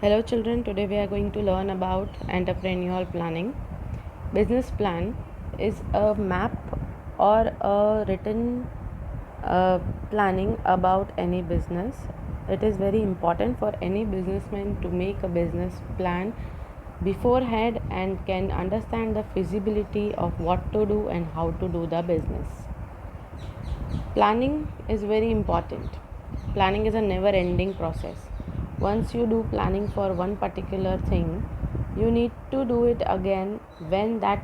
Hello children, today we are going to learn about entrepreneurial planning. Business plan is a map or a written planning about any business. It is very important for any businessman to make a business plan beforehand and can understand the feasibility of what to do and how to do the business. Planning is very important. Planning is a never ending process. Once you do planning for one particular thing, you need to do it again when that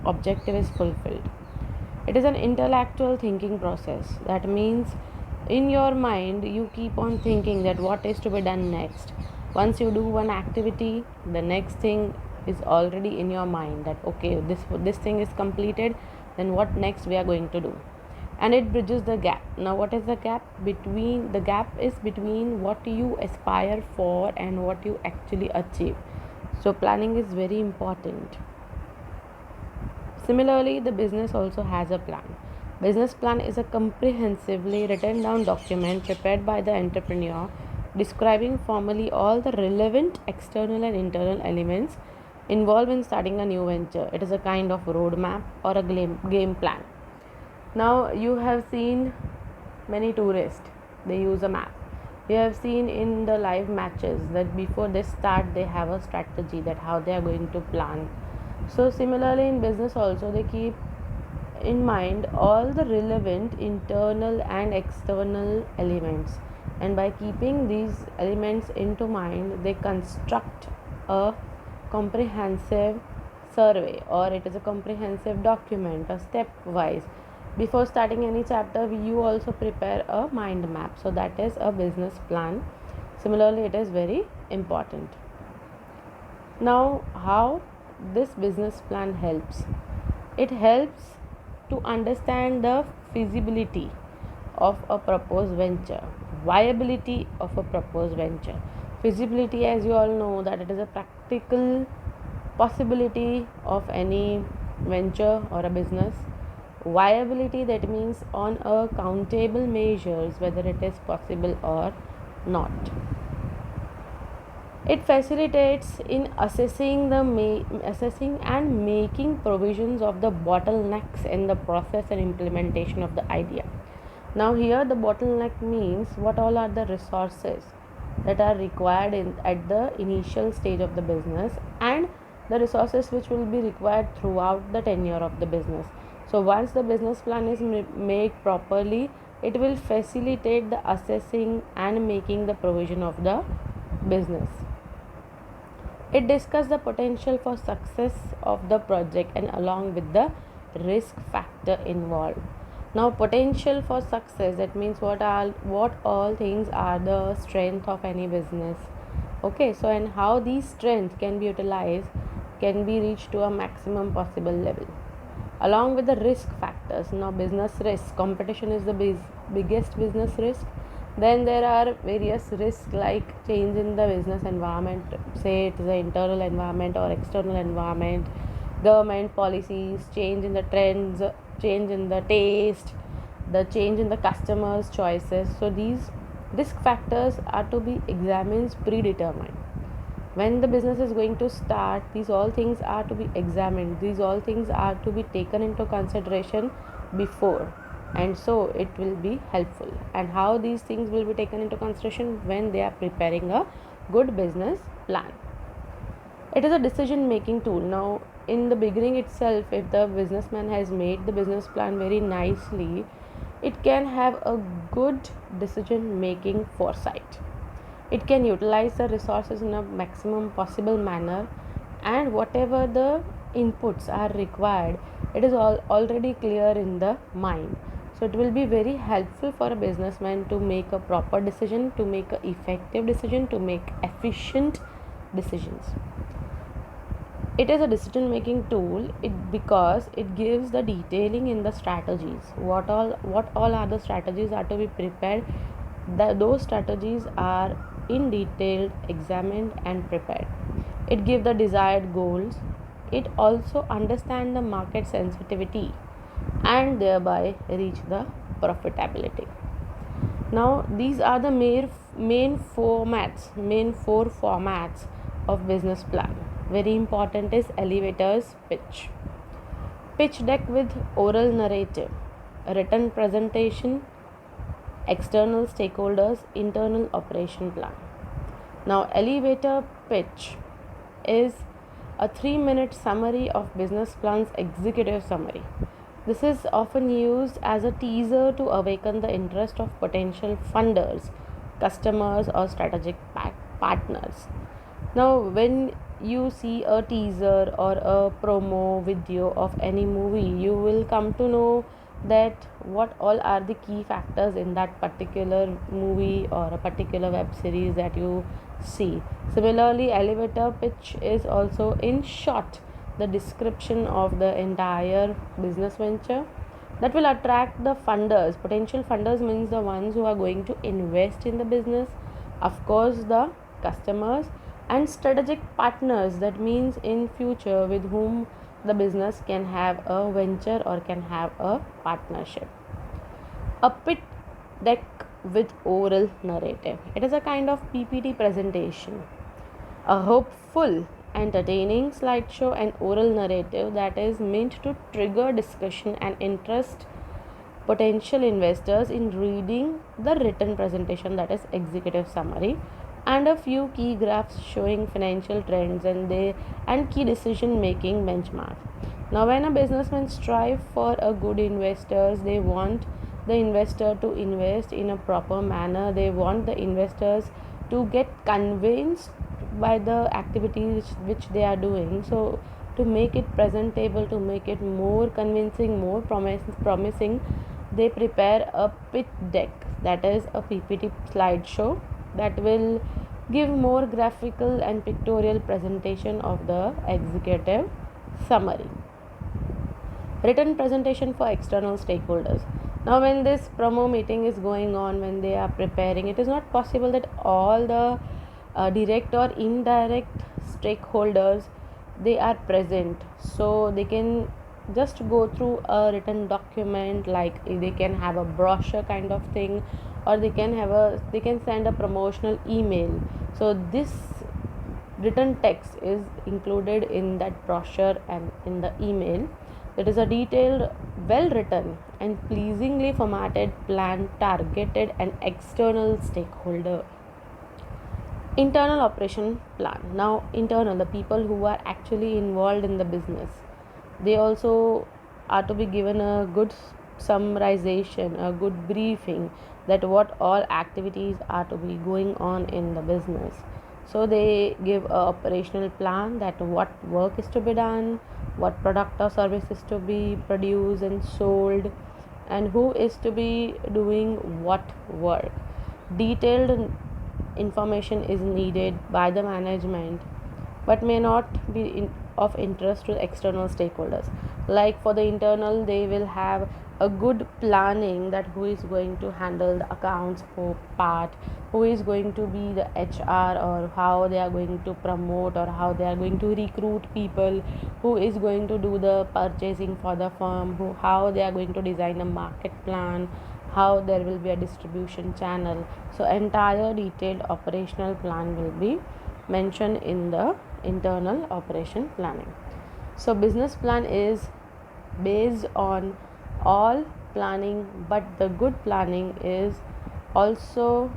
objective is fulfilled. It is an intellectual thinking process. That means in your mind you keep on thinking that what is to be done next. Once you do one activity, the next thing is already in your mind that okay, this thing is completed, then what next we are going to do, and it bridges the gap. Now what is the gap? The gap is between what you aspire for and what you actually achieve. So planning is very important. Similarly, the business also has a plan. Business plan is a comprehensively written down document prepared by the entrepreneur describing formally all the relevant external and internal elements involved in starting a new venture. It is a kind of roadmap or a game plan. Now you have seen many tourists, they use a map. You have seen in the live matches that before they start they have a strategy that how they are going to plan. So similarly in business also they keep in mind all the relevant internal and external elements, and by keeping these elements into mind they construct a comprehensive survey, or it is a comprehensive document, a step wise. Before starting any chapter you also prepare a mind map, so that is a business plan. Similarly it is very important. Now how this business plan helps? It helps to understand the feasibility of a proposed venture, viability of a proposed venture. Feasibility, as you all know, that it is a practical possibility of any venture or a business. Viability, that means on a countable measures whether it is possible or not. It facilitates in assessing and making provisions of the bottlenecks in the process and implementation of the idea. Now here the bottleneck means what all are the resources that are required at the initial stage of the business, and the resources which will be required throughout the tenure of the business. So once the business plan is made properly, it will facilitate the assessing and making the provision of the business. It discusses the potential for success of the project and along with the risk factor involved. Now potential for success, that means what all things are the strength of any business. Okay, so and how these strengths can be utilized, can be reached to a maximum possible level. Along with the risk factors, now business risk, competition is the biggest business risk. Then there are various risks like change in the business environment, say it is the internal environment or external environment, government policies, change in the trends, change in the taste, the change in the customers' choices. So these risk factors are to be examined predetermined. When the business is going to start, these all things are to be examined, these all things are to be taken into consideration before, and so it will be helpful. And how these things will be taken into consideration? When they are preparing a good business plan. It is a decision making tool. Now in the beginning itself, if the businessman has made the business plan very nicely, it can have a good decision making foresight. It can utilize the resources in a maximum possible manner, and whatever the inputs are required, it is already clear in the mind. So it will be very helpful for a businessman to make a proper decision, to make an effective decision, to make efficient decisions. It is a decision making tool because it gives the detailing in the strategies. What all are the strategies are to be prepared. Those strategies are in detail examined and prepared. It gives the desired goals. It also understands the market sensitivity and thereby reach the profitability. Now these are the main four formats of business plan. Very important is elevators pitch deck with oral narrative, written presentation, external stakeholders, internal operation plan. Now, elevator pitch is a 3-minute summary of business plan's executive summary. This is often used as a teaser to awaken the interest of potential funders, customers, or strategic partners. Now, when you see a teaser or a promo video of any movie, you will come to know that what all are the key factors in that particular movie or a particular web series that you see. Similarly, elevator pitch is also in short the description of the entire business venture that will attract the funders. Potential funders means the ones who are going to invest in the business, of course the customers, and strategic partners, that means in future with whom the business can have a venture or can have a partnership. A pitch deck with oral narrative, it is a kind of PPT presentation, a hopeful, entertaining slideshow and oral narrative that is meant to trigger discussion and interest potential investors in reading the written presentation, that is executive summary, and a few key graphs showing financial trends and key decision making benchmarks. Now, when a businessman strive for a good investors, they want the investor to invest in a proper manner. They want the investors to get convinced by the activities which they are doing. So to make it presentable, to make it more convincing, more promising, they prepare a pitch deck, that is a PPT slideshow that will give more graphical and pictorial presentation of the executive summary. Written presentation for external stakeholders. Now, when this promo meeting is going on, when they are preparing, it is not possible that all the direct or indirect stakeholders they are present, so they can just go through a written document, like they can have a brochure kind of thing, or they can send a promotional email. So this written text is included in that brochure and in the email. It is a detailed, well written and pleasingly formatted plan targeted an external stakeholder. Internal operation plan. Now, internal, the people who are actually involved in the business, they also are to be given a good summarization, a good briefing, that what all activities are to be going on in the business. So they give a operational plan, that what work is to be done, what product or service is to be produced and sold, and who is to be doing what work. Detailed information is needed by the management but may not be of interest to external stakeholders. Like for the internal, they will have a good planning, that who is going to handle the accounts part, who is going to be the HR, or how they are going to promote or how they are going to recruit people, who is going to do the purchasing for the firm, how they are going to design a market plan, how there will be a distribution channel. So entire detailed operational plan will be mentioned in the internal operation planning. So business plan is based on all planning, but the good planning is also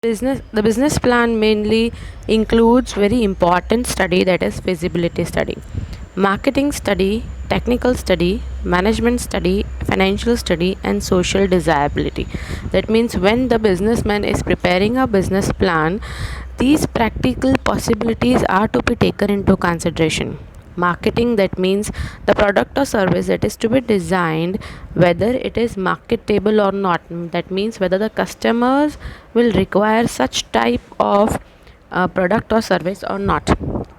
the business plan mainly includes very important study, that is feasibility study, marketing study, technical study, management study, financial study, and social desirability. That means when the businessman is preparing a business plan, these practical possibilities are to be taken into consideration. Marketing, that means the product or service that is to be designed, whether it is marketable or not. That means whether the customers will require such type of product or service or not.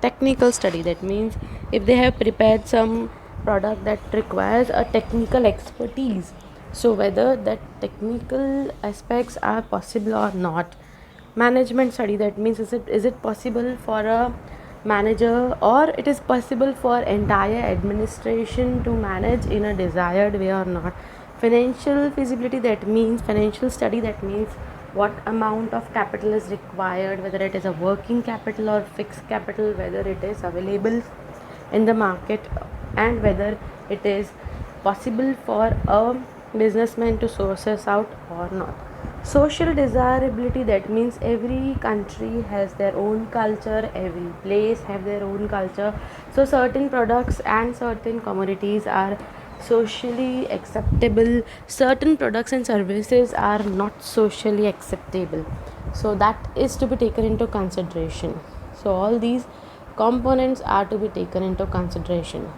Technical study, that means if they have prepared some product that requires a technical expertise, so whether that technical aspects are possible or not. Management study, that means is it possible for a manager, or it is possible for entire administration to manage in a desired way or not. Financial feasibility, that means financial study, that means what amount of capital is required, whether it is a working capital or fixed capital, whether it is available in the market, and whether it is possible for a businessman to source us out or not. Social desirability, that means every country has their own culture, every place have their own culture. So certain products and certain commodities are socially acceptable, certain products and services are not socially acceptable, so that is to be taken into consideration. So all these components are to be taken into consideration.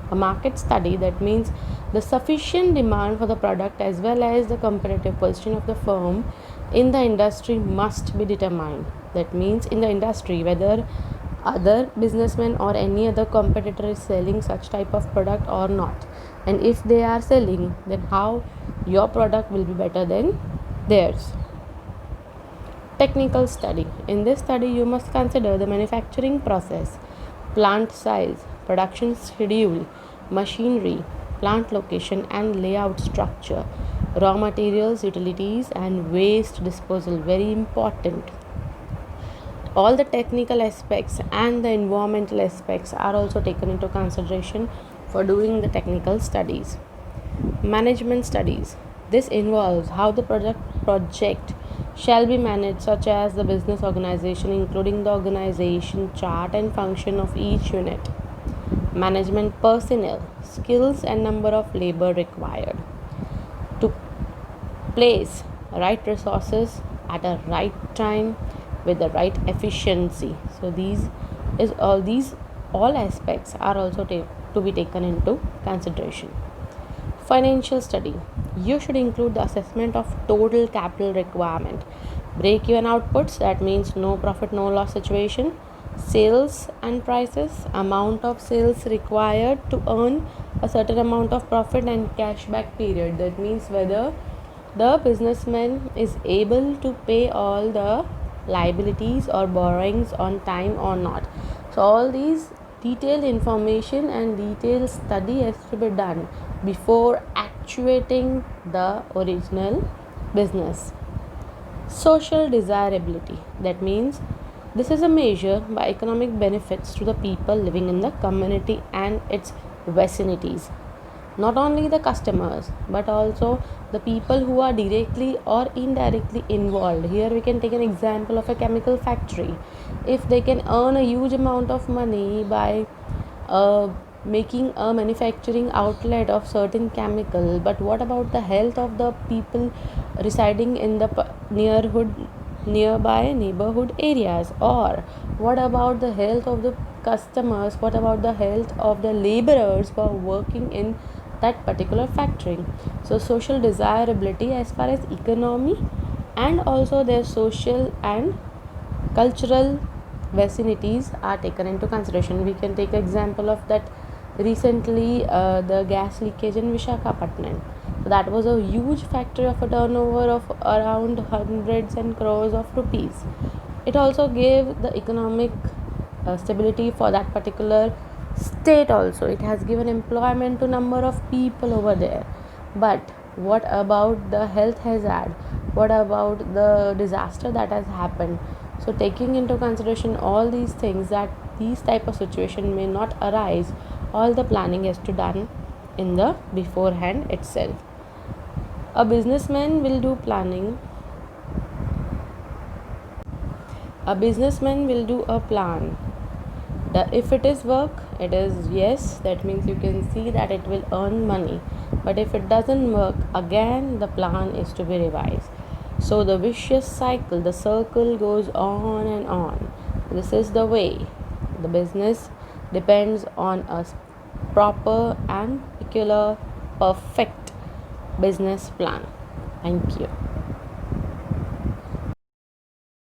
A market study, that means the sufficient demand for the product as well as the competitive position of the firm in the industry must be determined. That means in the industry whether other businessmen or any other competitor is selling such type of product or not, and if they are selling, then how your product will be better than theirs. Technical study. In this study, you must consider the manufacturing process, plant size, production schedule, machinery, plant location and layout structure, raw materials, utilities, and waste disposal. Very important. All the technical aspects and the environmental aspects are also taken into consideration for doing the technical studies. Management studies. This involves how the project shall be managed, such as the business organization, including the organization chart and function of each unit. Management personnel, skills and number of labor required to place right resources at a right time with the right efficiency. So these all aspects are also to be taken into consideration. Financial study. You should include the assessment of total capital requirement, break even outputs, that means no profit no loss situation, sales and prices, amount of sales required to earn a certain amount of profit, and cash back period, that means whether the businessman is able to pay all the liabilities or borrowings on time or not. So all these detailed information and detailed study has to be done before actuating the original business. Social desirability, that means this is a measure by economic benefits to the people living in the community and its vicinities. Not only the customers but also the people who are directly or indirectly involved. Here we can take an example of a chemical factory. If they can earn a huge amount of money by making a manufacturing outlet of certain chemical, but what about the health of the people residing in the nearby neighborhood areas, or what about the health of the customers, what about the health of the laborers who are working in that particular factory. So social desirability as far as economy and also their social and cultural vicinities are taken into consideration. We can take example of that recently, the gas leakage in Vishakhapatnam. So that was a huge factory of a turnover of around hundreds and crores of rupees. It also gave the economic stability for that particular state. Also it has given employment to number of people over there. But what about the health hazard, what about the disaster that has happened? So taking into consideration all these things, that these type of situation may not arise, all the planning is to done in the beforehand itself. A businessman will do planning. A businessman will do a plan. If it is work, it is yes, that means you can see that it will earn money. But if it doesn't work, again the plan is to be revised. So the vicious cycle, the circle goes on and on. This is the way the business depends on a proper and peculiar perfect business plan. Thank you.